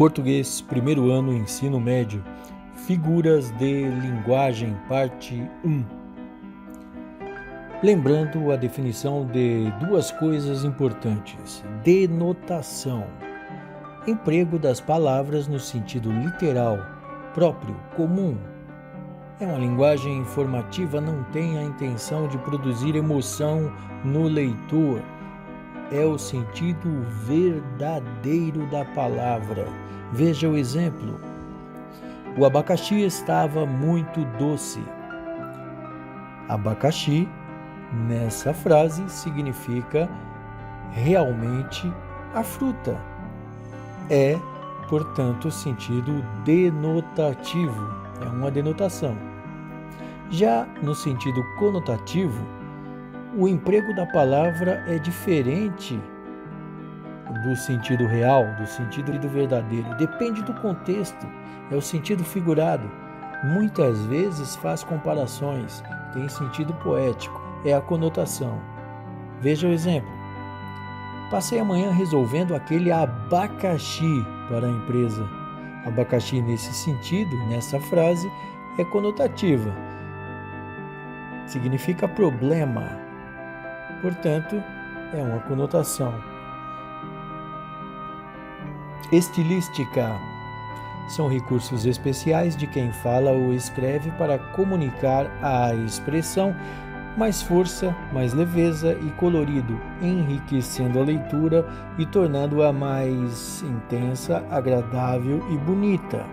Português, primeiro ano, ensino médio. Figuras de linguagem, parte 1. Lembrando a definição de duas coisas importantes. Denotação. Emprego das palavras no sentido literal, próprio, comum. É uma linguagem informativa, não tem a intenção de produzir emoção no leitor. É o sentido verdadeiro da palavra. Veja o exemplo. O abacaxi estava muito doce. Abacaxi, nessa frase, significa realmente a fruta. É, portanto, sentido denotativo. É uma denotação. Já no sentido conotativo, o emprego da palavra é diferente do sentido real, do sentido verdadeiro. Depende do contexto, é o sentido figurado. Muitas vezes faz comparações, tem sentido poético, é a conotação. Veja o exemplo. Passei a manhã resolvendo aquele abacaxi para a empresa. Abacaxi nesse sentido, nessa frase, é conotativa. Significa problema. Portanto, é uma conotação. Estilística. São recursos especiais de quem fala ou escreve para comunicar a expressão mais força, mais leveza e colorido, enriquecendo a leitura e tornando-a mais intensa, agradável e bonita.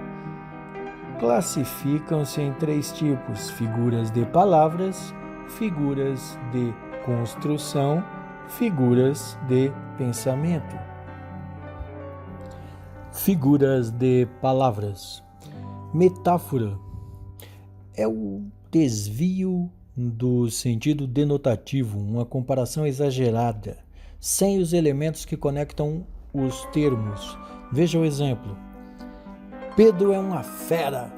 Classificam-se em 3 tipos: figuras de palavras, figuras de construção, figuras de pensamento. Figuras de palavras. Metáfora é o desvio do sentido denotativo, uma comparação exagerada, sem os elementos que conectam os termos. Veja o exemplo. Pedro é uma fera.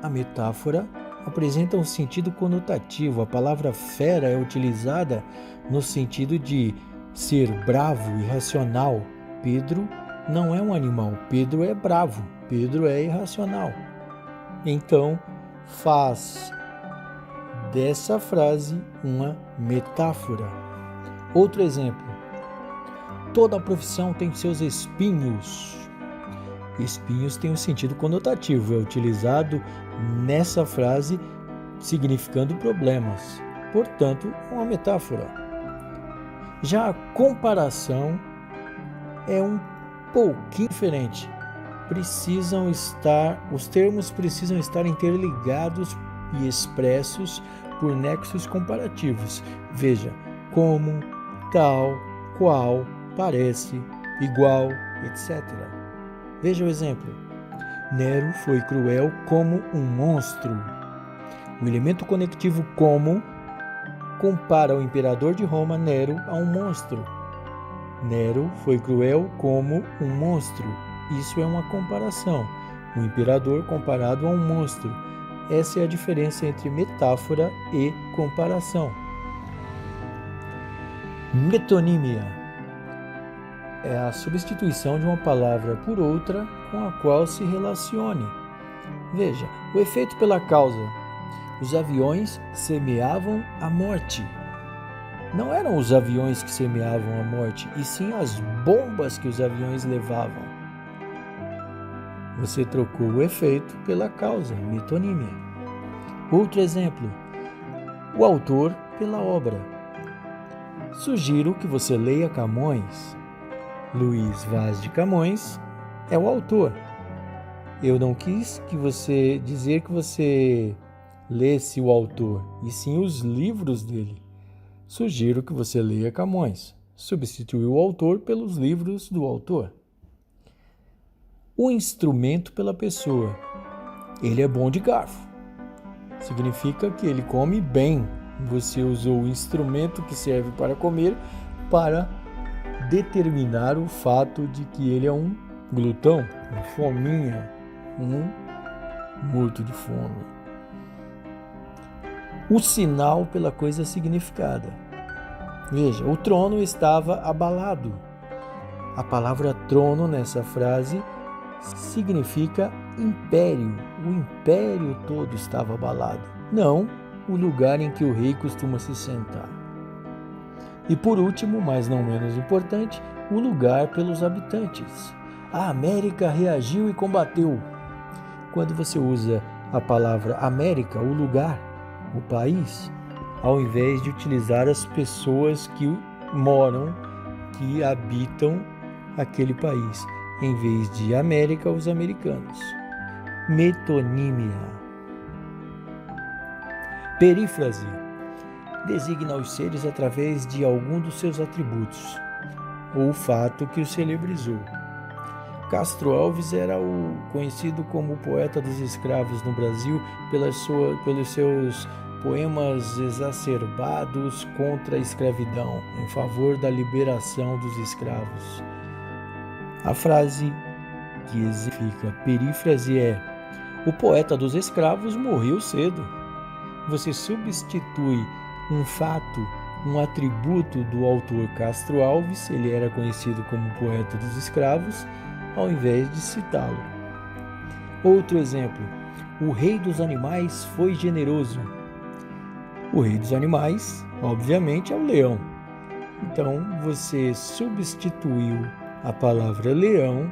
A metáfora apresenta um sentido conotativo. A palavra fera é utilizada no sentido de ser bravo, irracional. Pedro não é um animal. Pedro é bravo. Pedro é irracional. Então, faz dessa frase uma metáfora. Outro exemplo. Toda profissão tem seus espinhos. Espinhos tem um sentido conotativo, é utilizado nessa frase significando problemas. Portanto, é uma metáfora. Já a comparação é um pouquinho diferente. Os termos precisam estar interligados e expressos por nexos comparativos. Veja, como, tal, qual, parece, igual, etc. Veja o exemplo. Nero foi cruel como um monstro. O elemento conectivo como compara o imperador de Roma, Nero, a um monstro. Nero foi cruel como um monstro. Isso é uma comparação. O imperador comparado a um monstro. Essa é a diferença entre metáfora e comparação. Metonímia é a substituição de uma palavra por outra com a qual se relacione. Veja, o efeito pela causa. Os aviões semeavam a morte. Não eram os aviões que semeavam a morte, e sim as bombas que os aviões levavam. Você trocou o efeito pela causa, metonímia. Outro exemplo, o autor pela obra. Sugiro que você leia Camões. Luís Vaz de Camões é o autor. Eu não quis dizer que você lesse o autor, e sim os livros dele. Sugiro que você leia Camões. Substituiu o autor pelos livros do autor. O instrumento pela pessoa. Ele é bom de garfo. Significa que ele come bem. Você usou o instrumento que serve para comer para determinar o fato de que ele é um glutão, um fominha, um morto de fome. O sinal pela coisa significada. Veja, o trono estava abalado. A palavra trono nessa frase significa império. O império todo estava abalado, não o lugar em que o rei costuma se sentar. E por último, mas não menos importante, o lugar pelos habitantes. A América reagiu e combateu. Quando você usa a palavra América, o lugar, o país, ao invés de utilizar as pessoas que moram, que habitam aquele país, em vez de América, os americanos. Metonímia. Perífrase designa os seres através de algum dos seus atributos, ou o fato que os celebrizou. Castro Alves era o conhecido como o poeta dos escravos no Brasil pelos seus poemas exacerbados contra a escravidão, em favor da liberação dos escravos. A frase que exemplifica perífrase é: o poeta dos escravos morreu cedo. Você substitui um fato, um atributo do autor Castro Alves, ele era conhecido como poeta dos escravos, ao invés de citá-lo. Outro exemplo: o rei dos animais foi generoso. O rei dos animais, obviamente, é o leão. Então, você substituiu a palavra leão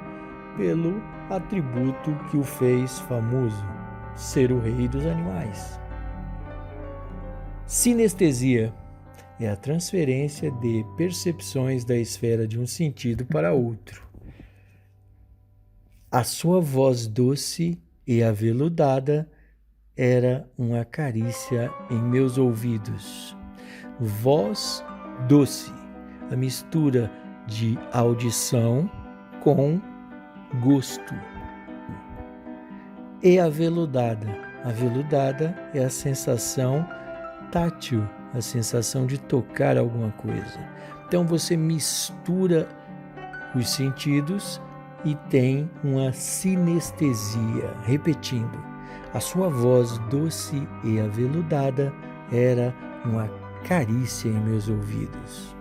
pelo atributo que o fez famoso, ser o rei dos animais. Sinestesia é a transferência de percepções da esfera de um sentido para outro. A sua voz doce e aveludada era uma carícia em meus ouvidos. Voz doce, a mistura de audição com gosto. E aveludada. Aveludada é a sensação tátil, a sensação de tocar alguma coisa. Então você mistura os sentidos e tem uma sinestesia. Repetindo, a sua voz doce e aveludada era uma carícia em meus ouvidos.